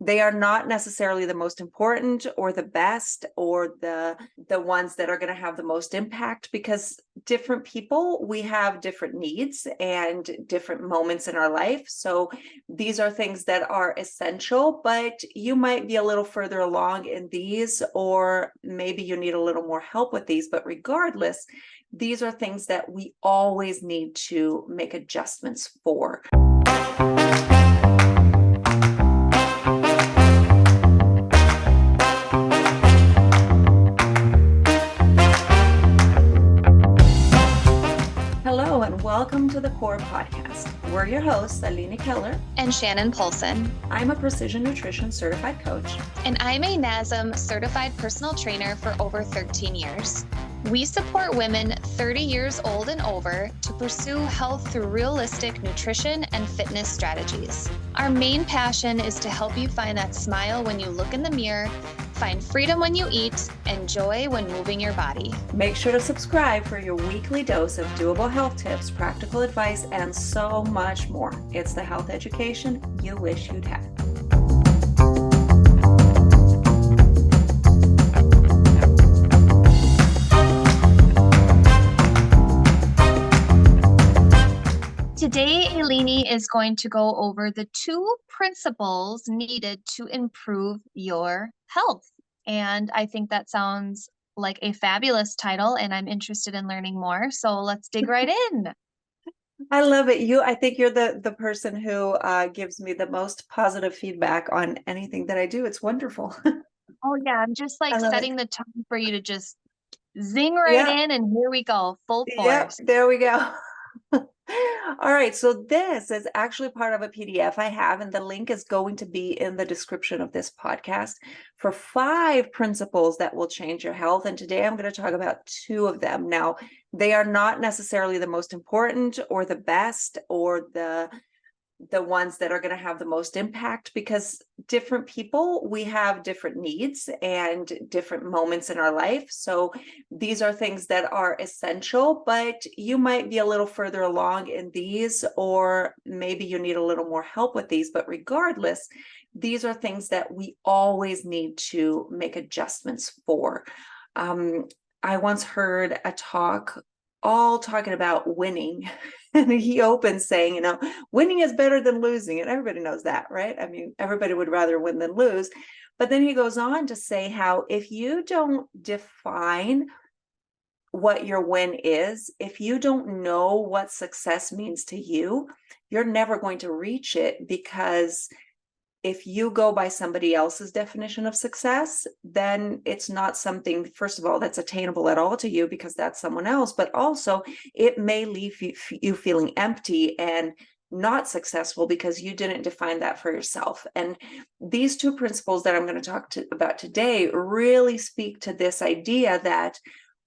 They are not necessarily the most important or the best or the ones that are going to have the most impact, because different people, we have different needs and different moments in our life. So these are things that are essential, but you might be a little further along in these, or maybe you need a little more help with these. But regardless, these are things that we always need to make adjustments for. Hello and welcome to the Core Podcast. We're your hosts, Aline Keller and Shannon Polson. I'm a precision nutrition certified coach. And I'm a NASM certified personal trainer for over 13 years. We support women 30 years old and over to pursue health through realistic nutrition and fitness strategies. Our main passion is to help you find that smile when you look in the mirror, find freedom when you eat, and joy when moving your body. Make sure to subscribe for your weekly dose of doable health tips, practical advice, and so much more. It's the health education you wish you'd had. Today, Eleni is going to go over the 2 principles needed to improve your health. And I think that sounds like a fabulous title, and I'm interested in learning more. So let's dig right in. I love it. I think you're the person who gives me the most positive feedback on anything that I do. It's wonderful. Oh yeah, I'm just like setting the tone for you to just zing right in, and here we go, full force. Yep, there we go. All right, so this is actually part of a PDF I have, and the link is going to be in the description of this podcast for 5 principles that will change your health. And today I'm going to talk about 2 of them. Now, they are not necessarily the most important or the best or the ones that are going to have the most impact, because different people, we have different needs and different moments in our life. So these are things that are essential, but you might be a little further along in these, or maybe you need a little more help with these. But regardless, these are things that we always need to make adjustments for. I once heard a talk all talking about winning. And he opens saying, winning is better than losing. And everybody knows that, right? I mean, everybody would rather win than lose. But then he goes on to say how if you don't define what your win is, if you don't know what success means to you, you're never going to reach it, because if you go by somebody else's definition of success, then it's not something, first of all, that's attainable at all to you, because that's someone else. But also, it may leave you feeling empty and not successful because you didn't define that for yourself. And these 2 principles that I'm going to talk about today really speak to this idea that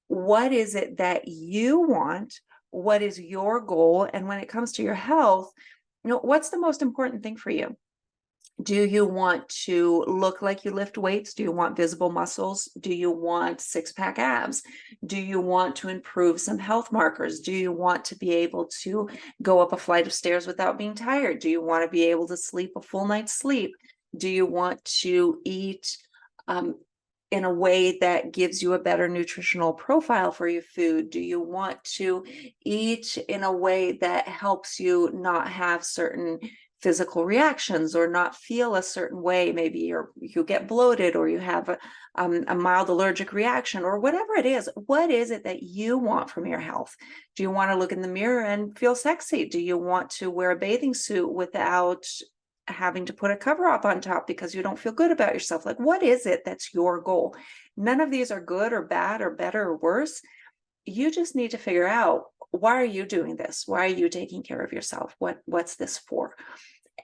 what is it that you want? What is your goal? And when it comes to your health, what's the most important thing for you? Do you want to look like you lift weights? Do you want visible muscles? Do you want 6-pack abs? Do you want to improve some health markers? Do you want to be able to go up a flight of stairs without being tired? Do you want to be able to sleep a full night's sleep? Do you want to eat in a way that gives you a better nutritional profile for your food? Do you want to eat in a way that helps you not have certain physical reactions or not feel a certain way? Maybe you get bloated, or you have a mild allergic reaction, or whatever it is. What is it that you want from your health? Do you want to look in the mirror and feel sexy? Do you want to wear a bathing suit without having to put a cover up on top because you don't feel good about yourself? Like, what is it that's your goal? None of these are good or bad or better or worse. You just need to figure out, why are you doing this? Why are you taking care of yourself? What's this for?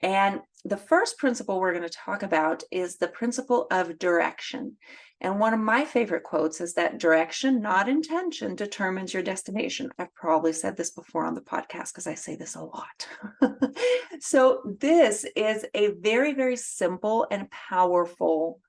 And the first principle we're going to talk about is the principle of direction. And one of my favorite quotes is that direction, not intention, determines your destination. I've probably said this before on the podcast because I say this a lot. So this is a very, very simple and powerful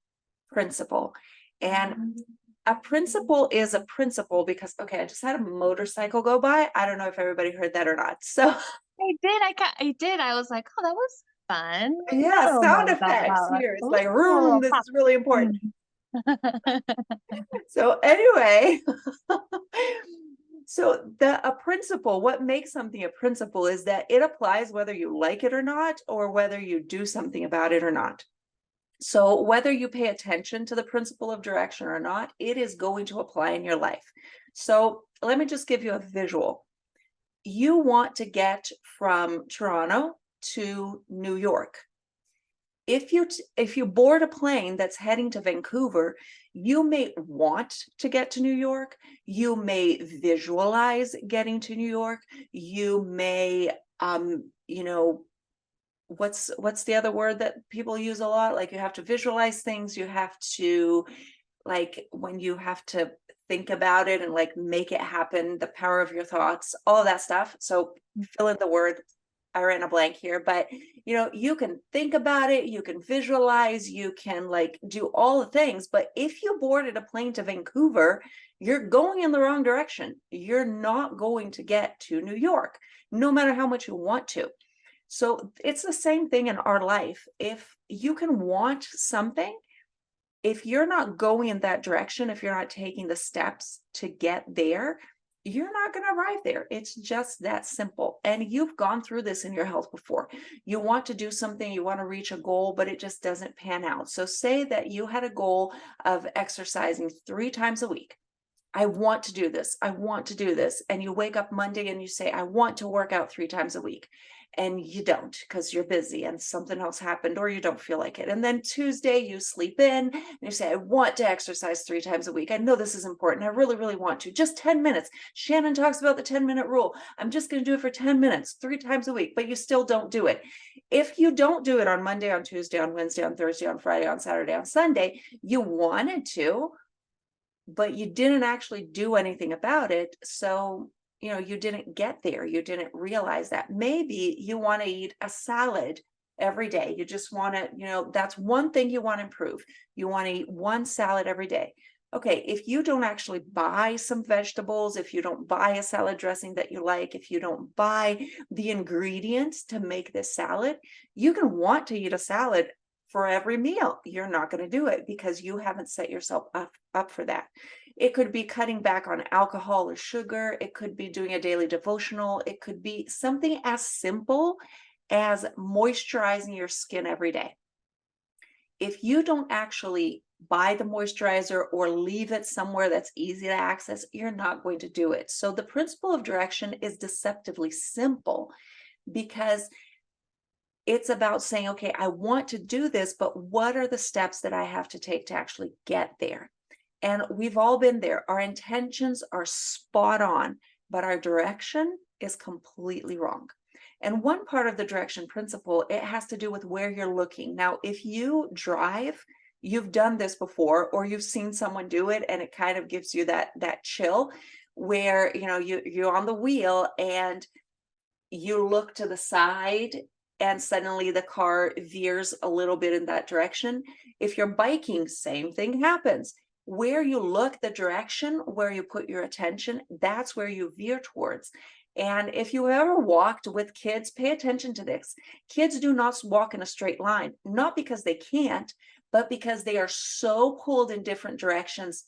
principle. And a principle is a principle because, okay, I just had a motorcycle go by. I don't know if everybody heard that or not. So I did. I did. I was like, oh, that was fun. Yeah, I don't sound know about effects that. here. It's like, Ooh, this ha. is really important. Mm. So anyway, so a principle, what makes something a principle is that it applies whether you like it or not, or whether you do something about it or not. So whether you pay attention to the principle of direction or not, it is going to apply in your life. So let me just give you a visual. You want to get from Toronto to New York. If you board a plane that's heading to Vancouver, you may want to get to New York. You may visualize getting to New York. You may, what's the other word that people use a lot? Like, you have to visualize things. You have to, like, when you have to think about it and like make it happen, the power of your thoughts, all of that stuff. So fill in the word. I ran a blank here, but you can think about it, you can visualize, you can like do all the things. But if you boarded a plane to Vancouver, you're going in the wrong direction. You're not going to get to New York, no matter how much you want to. So it's the same thing in our life. If you can want something, if you're not going in that direction, if you're not taking the steps to get there, you're not going to arrive there. It's just that simple. And you've gone through this in your health before. You want to do something, you want to reach a goal, but it just doesn't pan out. So say that you had a goal of exercising 3 times a week. I want to do this. I want to do this. And you wake up Monday and you say, I want to work out 3 times a week. And you don't, because you're busy and something else happened, or you don't feel like it. And then Tuesday you sleep in and you say, I want to exercise 3 times a week. I know this is important. I really, really want to. Just 10 minutes. Shannon talks about the 10-minute rule. I'm just going to do it for 10 minutes, 3 times a week, but you still don't do it. If you don't do it on Monday, on Tuesday, on Wednesday, on Thursday, on Friday, on Saturday, on Sunday, you wanted to, but you didn't actually do anything about it. So, you didn't get there. You didn't realize that. Maybe you want to eat a salad every day. You just want to, that's one thing you want to improve. You want to eat one salad every day. Okay, if you don't actually buy some vegetables, if you don't buy a salad dressing that you like, if you don't buy the ingredients to make this salad, you can want to eat a salad for every meal. You're not going to do it because you haven't set yourself up for that. It could be cutting back on alcohol or sugar. It could be doing a daily devotional. It could be something as simple as moisturizing your skin every day. If you don't actually buy the moisturizer or leave it somewhere that's easy to access, you're not going to do it. So the principle of direction is deceptively simple, because it's about saying, okay, I want to do this, but what are the steps that I have to take to actually get there? And we've all been there. Our intentions are spot on, but our direction is completely wrong. And one part of the direction principle, it has to do with where you're looking. Now, if you drive, you've done this before, or you've seen someone do it, and it kind of gives you that chill where, you're on the wheel and you look to the side and suddenly the car veers a little bit in that direction. If you're biking, same thing happens. Where you look, the direction where you put your attention, that's where you veer towards. And if you ever walked with kids, pay attention to this. Kids do not walk in a straight line, not because they can't, but because they are so pulled in different directions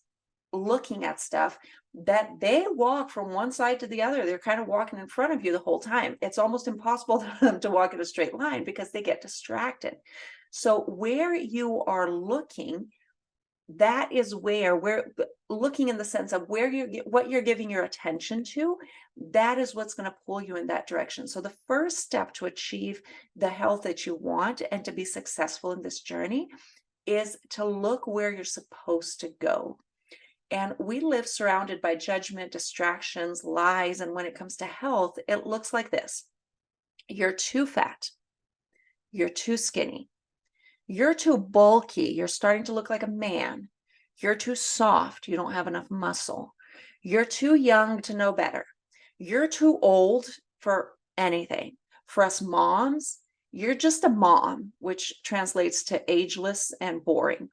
looking at stuff that they walk from one side to the other. They're kind of walking in front of you the whole time. It's almost impossible for them to walk in a straight line because they get distracted. So where you are looking, that is where we're looking, in the sense of what you're giving your attention to, that is what's going to pull you in that direction. So the first step to achieve the health that you want and to be successful in this journey is to look where you're supposed to go. And we live surrounded by judgment, distractions, lies. And when it comes to health, it looks like this. You're too fat. You're too skinny. You're too bulky. You're starting to look like a man. You're too soft. You don't have enough muscle. You're too young to know better. You're too old for anything. For us moms, you're just a mom, which translates to ageless and boring.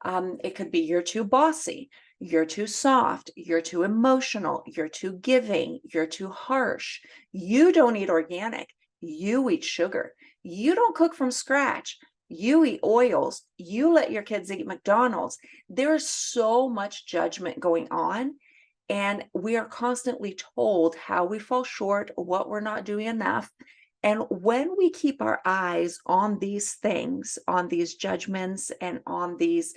It could be you're too bossy. You're too soft, you're too emotional, you're too giving, you're too harsh. You don't eat organic, you eat sugar. You don't cook from scratch. You eat oils. You let your kids eat McDonald's. There's so much judgment going on. And we are constantly told how we fall short, what we're not doing enough. And when we keep our eyes on these things, on these judgments and on these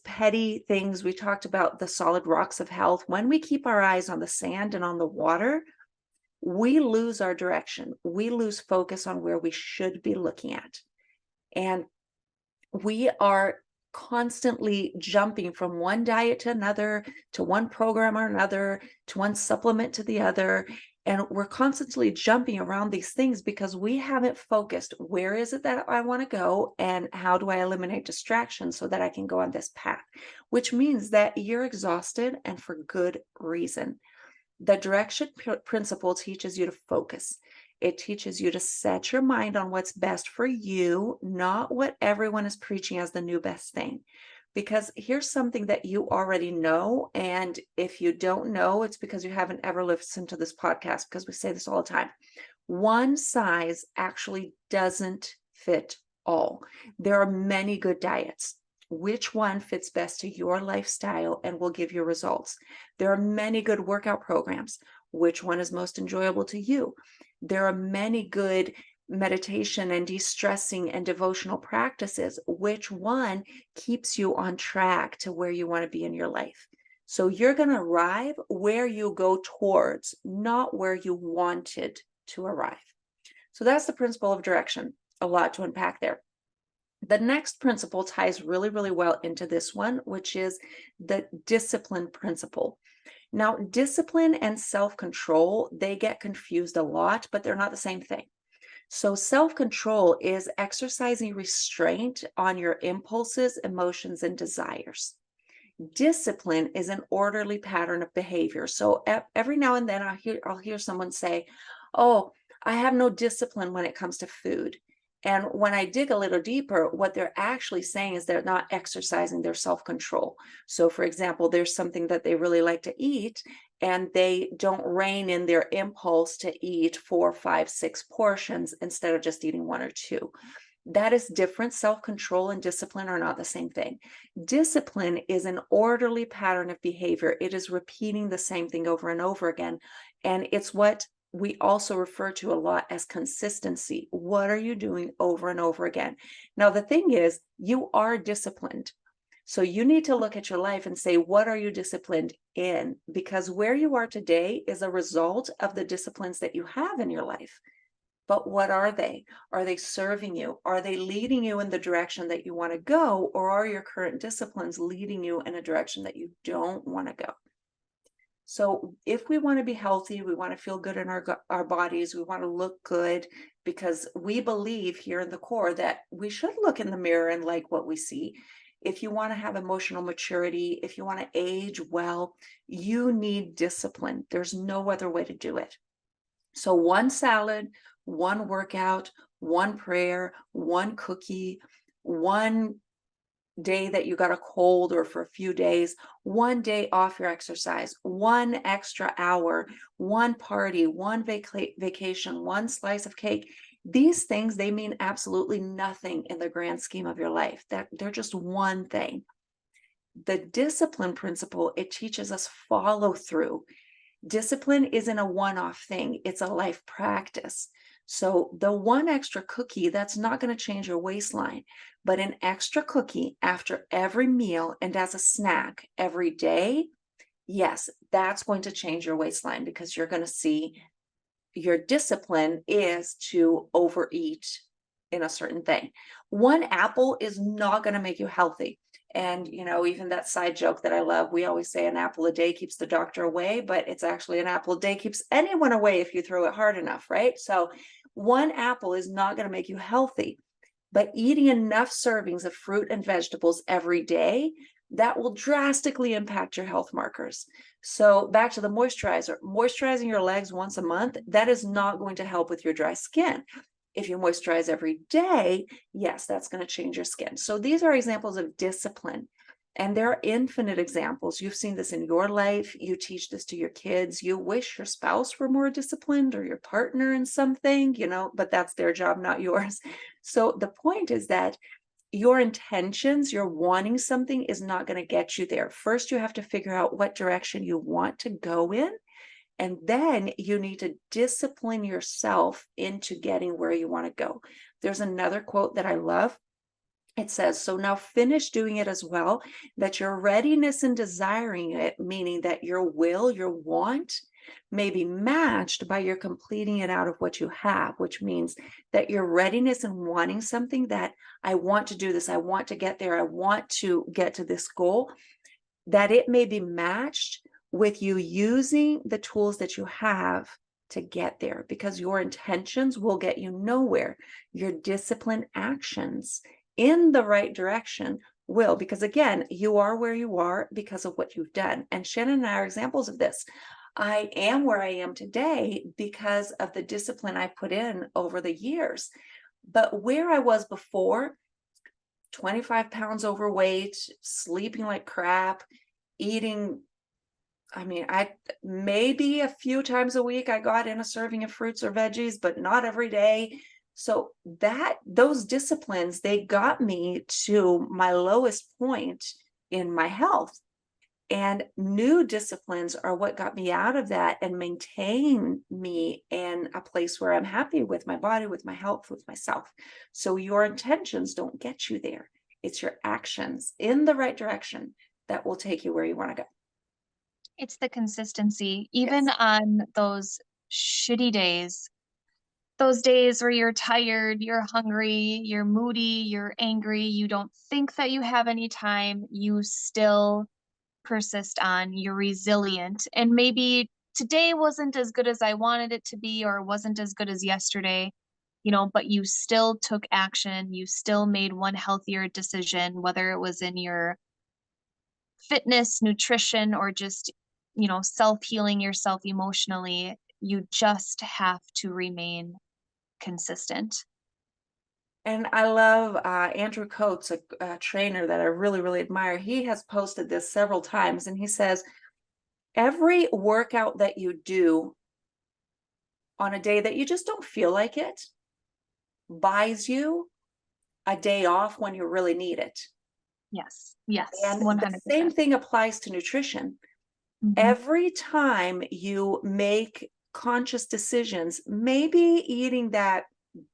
petty things, we talked about the solid rocks of health. When we keep our eyes on the sand and on the water, we lose our direction. We lose focus on where we should be looking at. And we are constantly jumping from one diet to another, to one program or another, to one supplement to the other. And we're constantly jumping around these things because we haven't focused. Where is it that I want to go? And how do I eliminate distractions so that I can go on this path? Which means that you're exhausted, and for good reason. The direction principle teaches you to focus. It teaches you to set your mind on what's best for you, not what everyone is preaching as the new best thing. Because here's something that you already know. And if you don't know, it's because you haven't ever listened to this podcast, because we say this all the time. One size actually doesn't fit all. There are many good diets. Which one fits best to your lifestyle and will give you results? There are many good workout programs. Which one is most enjoyable to you? There are many good meditation and de-stressing and devotional practices. Which one keeps you on track to where you want to be in your life? So you're going to arrive where you go towards, not where you wanted to arrive. So that's the principle of direction. A lot to unpack there. The next principle ties really, really well into this one, which is the discipline principle. Now, discipline and self-control, they get confused a lot, but they're not the same thing. So self-control is exercising restraint on your impulses, emotions, and desires. Discipline is an orderly pattern of behavior. So every now and then I'll hear someone say, "Oh, I have no discipline when it comes to food." And when I dig a little deeper, what they're actually saying is they're not exercising their self-control. So for example, there's something that they really like to eat, and they don't rein in their impulse to eat 4, 5, 6 portions instead of just eating 1 or 2. That is different. Self-control and discipline are not the same thing. Discipline is an orderly pattern of behavior. It is repeating the same thing over and over again. And it's what we also refer to a lot as consistency. What are you doing over and over again? Now, the thing is, you are disciplined. So you need to look at your life and say, what are you disciplined in? Because where you are today is a result of the disciplines that you have in your life. But what are they? Are they serving you? Are they leading you in the direction that you want to go? Or are your current disciplines leading you in a direction that you don't want to go? So if we want to be healthy, we want to feel good in our bodies, we want to look good, because we believe here in the core that we should look in the mirror and like what we see. If you want to have emotional maturity, if you want to age well, you need discipline. There's no other way to do it. So one salad, one workout, one prayer, one cookie, one day that you got a cold or for a few days, one day off your exercise, one extra hour, one party, one vacation, one slice of cake. These things, they mean absolutely nothing in the grand scheme of your life. That they're just one thing. The discipline principle, it teaches us follow through. Discipline isn't a one-off thing, it's a life practice. So the one extra cookie, that's not going to change your waistline, but an extra cookie after every meal and as a snack every day, yes, that's going to change your waistline, because you're going to see your discipline is to overeat in a certain thing. One apple is not going to make you healthy. And, even that side joke that I love, we always say an apple a day keeps the doctor away, but it's actually an apple a day keeps anyone away if you throw it hard enough, right? So one apple is not going to make you healthy, but eating enough servings of fruit and vegetables every day, that will drastically impact your health markers. So back to the moisturizer, moisturizing your legs once a month, that is not going to help with your dry skin. If you moisturize every day, yes, that's going to change your skin. So these are examples of discipline. And there are infinite examples. You've seen this in your life. You teach this to your kids. You wish your spouse were more disciplined or your partner in something, but that's their job, not yours. So the point is that your intentions, your wanting something is not going to get you there. First, you have to figure out what direction you want to go in. And then you need to discipline yourself into getting where you want to go. There's another quote that I love. It says, so now finish doing it as well, that your readiness in desiring it, meaning that your will, your want, may be matched by your completing it out of what you have, which means that your readiness in wanting something, that I want to do this, I want to get there, I want to get to this goal, that it may be matched with you using the tools that you have to get there, because your intentions will get you nowhere. Your disciplined actions in the right direction will, because again, you are where you are because of what you've done. And Shannon and I are examples of this. I am where I am today because of the discipline I put in over the years. But where I was before, 25 pounds overweight, sleeping like crap, eating, I maybe a few times a week I got in a serving of fruits or veggies, but not every day. So those disciplines, they got me to my lowest point in my health. And new disciplines are what got me out of that and maintain me in a place where I'm happy with my body, with my health, with myself. So your intentions don't get you there. It's your actions in the right direction that will take you where you want to go. It's the consistency, even Yes. on those shitty days, those days where you're tired, you're hungry, you're moody, you're angry, you don't think that you have any time, you still persist on, you're resilient. And maybe today wasn't as good as I wanted it to be, or wasn't as good as yesterday, but you still took action. You still made one healthier decision, whether it was in your fitness, nutrition, or just, self-healing yourself emotionally. You just have to remain consistent. And I love Andrew Coates, a trainer that I really, really admire. He has posted this several times, and he says, every workout that you do on a day that you just don't feel like it buys you a day off when you really need it. Yes. Yes. And the same 100%. thing applies to nutrition. Mhm. Every time you make conscious decisions, maybe eating that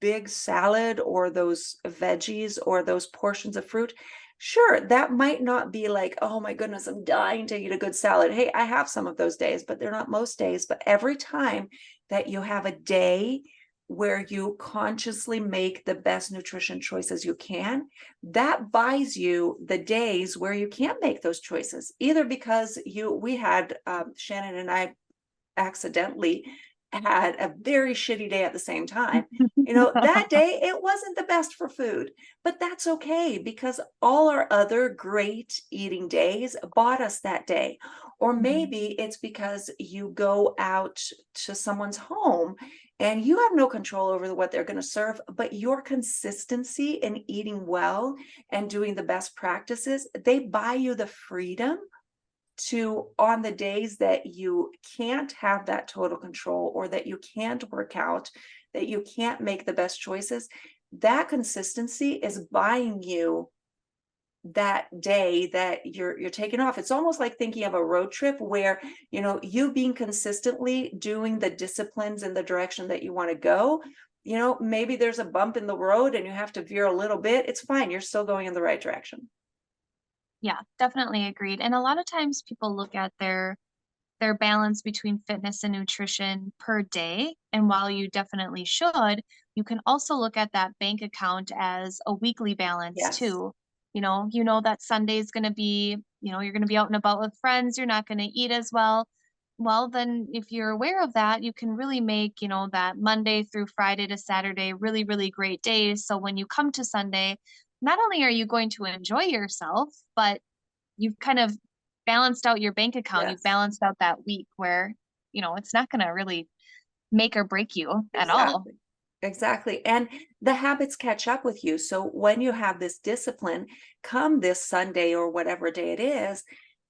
big salad or those veggies or those portions of fruit, sure, that might not be like, oh my goodness, I'm dying to eat a good salad. Hey, I have some of those days, but they're not most days. But every time that you have a day where you consciously make the best nutrition choices you can, that buys you the days where you can't make those choices, either because we had Shannon and I accidentally had a very shitty day at the same time. That day it wasn't the best for food, but that's okay, because all our other great eating days bought us that day. Or Mhm. maybe it's because you go out to someone's home and you have no control over what they're going to serve, but your consistency in eating well and doing the best practices, they buy you the freedom to, on the days that you can't have that total control, or that you can't work out, that you can't make the best choices, that consistency is buying you that day that you're taking off. It's almost like thinking of a road trip where, you being consistently doing the disciplines in the direction that you want to go. Maybe there's a bump in the road and you have to veer a little bit. It's fine. You're still going in the right direction. Yeah, definitely agreed. And a lot of times people look at their balance between fitness and nutrition per day. And while you definitely should, you can also look at that bank account as a weekly balance Yes. too. You know that Sunday's going to be, you're going to be out and about with friends, you're not going to eat as well. Well, then if you're aware of that, you can really make, that Monday through Friday to Saturday really, really great days. So when you come to Sunday, not only are you going to enjoy yourself, but you've kind of balanced out your bank account. You've Yes. balanced out that week where, it's not going to really make or break you at all. Exactly. Exactly. And the habits catch up with you. So when you have this discipline, come this Sunday or whatever day it is,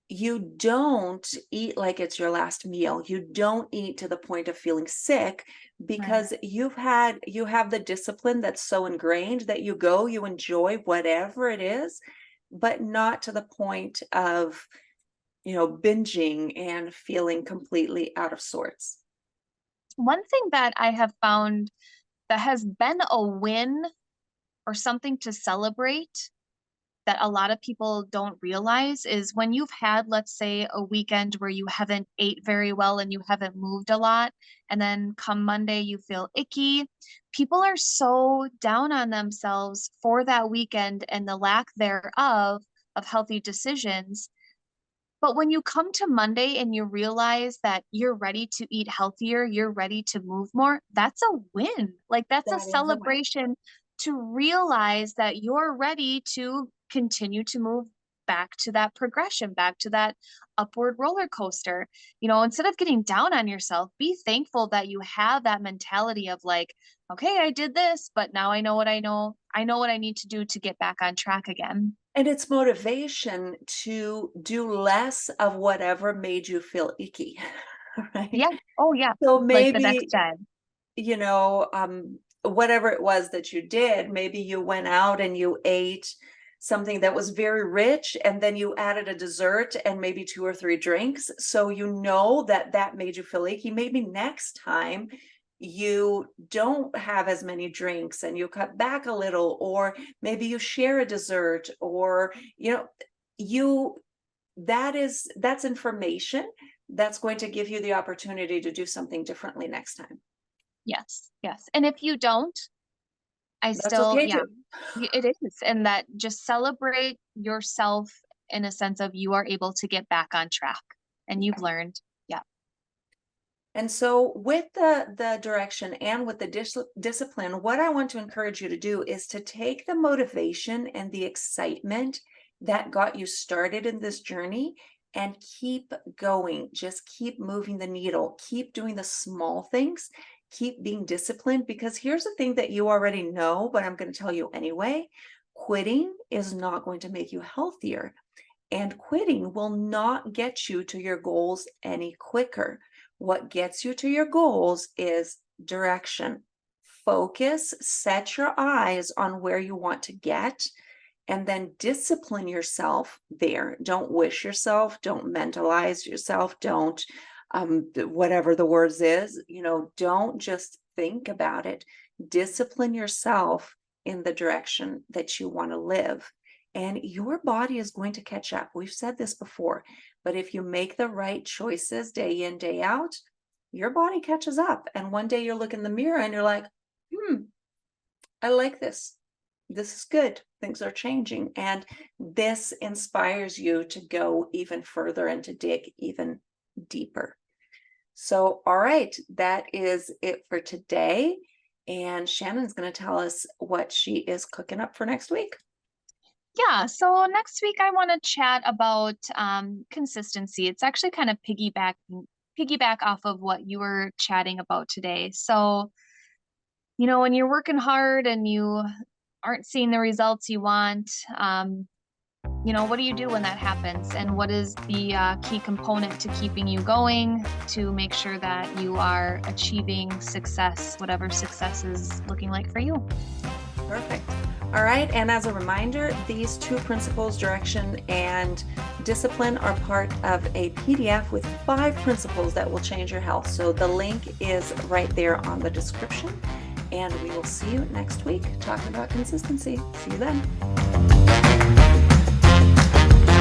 you don't eat like it's your last meal. You don't eat to the point of feeling sick Right. because you have the discipline that's so ingrained that you enjoy whatever it is, but not to the point of, binging and feeling completely out of sorts. One thing that I have found that has been a win or something to celebrate that a lot of people don't realize is when you've had, let's say, a weekend where you haven't ate very well and you haven't moved a lot, and then come Monday you feel icky. People are so down on themselves for that weekend and the lack thereof of healthy decisions. But when you come to Monday and you realize that you're ready to eat healthier, you're ready to move more, that's a win. Like that's a That is a win. celebration to realize that you're ready to continue to move back to that progression, back to that upward roller coaster. Instead of getting down on yourself, be thankful that you have that mentality of like, okay, I did this, but now I know what I know. I know what I need to do to get back on track again. And it's motivation to do less of whatever made you feel icky, right? Yeah. Oh, yeah. So Like the next maybe, day. whatever it was that you did, maybe you went out and you ate something that was very rich, and then you added a dessert and maybe two or three drinks. So that made you feel achy. Maybe next time you don't have as many drinks and you cut back a little, or maybe you share a dessert, or you that's information that's going to give you the opportunity to do something differently next time. Yes, yes. And if you don't, I That's still, okay yeah, too. it is. And that just celebrate yourself in a sense of you are able to get back on track and you've Yeah. learned. Yeah. And so with the direction and with the discipline, what I want to encourage you to do is to take the motivation and the excitement that got you started in this journey and keep going. Just keep moving the needle. Keep doing the small things. Keep being disciplined, because here's the thing that you already know, but I'm going to tell you anyway. Quitting is not going to make you healthier, and quitting will not get you to your goals any quicker. What gets you to your goals is direction. Focus, set your eyes on where you want to get, and then discipline yourself there. Don't wish yourself, don't mentalize yourself, don't whatever the words is, don't just think about it. Discipline yourself in the direction that you want to live, and your body is going to catch up. We've said this before, but if you make the right choices day in, day out, your body catches up. And one day you look in the mirror and you're like, I like this. This is good. Things are changing. And this inspires you to go even further and to dig even deeper. So, all right, that is it for today. And Shannon's going to tell us what she is cooking up for next week. Yeah. So next week I want to chat about consistency. It's actually kind of piggyback off of what you were chatting about today. So, when you're working hard and you aren't seeing the results you want, what do you do when that happens? And what is the key component to keeping you going to make sure that you are achieving success, whatever success is looking like for you? Perfect. All right. And as a reminder, these two principles, direction and discipline, are part of a PDF with 5 principles that will change your health. So the link is right there on the description. And we will see you next week talking about consistency. See you then.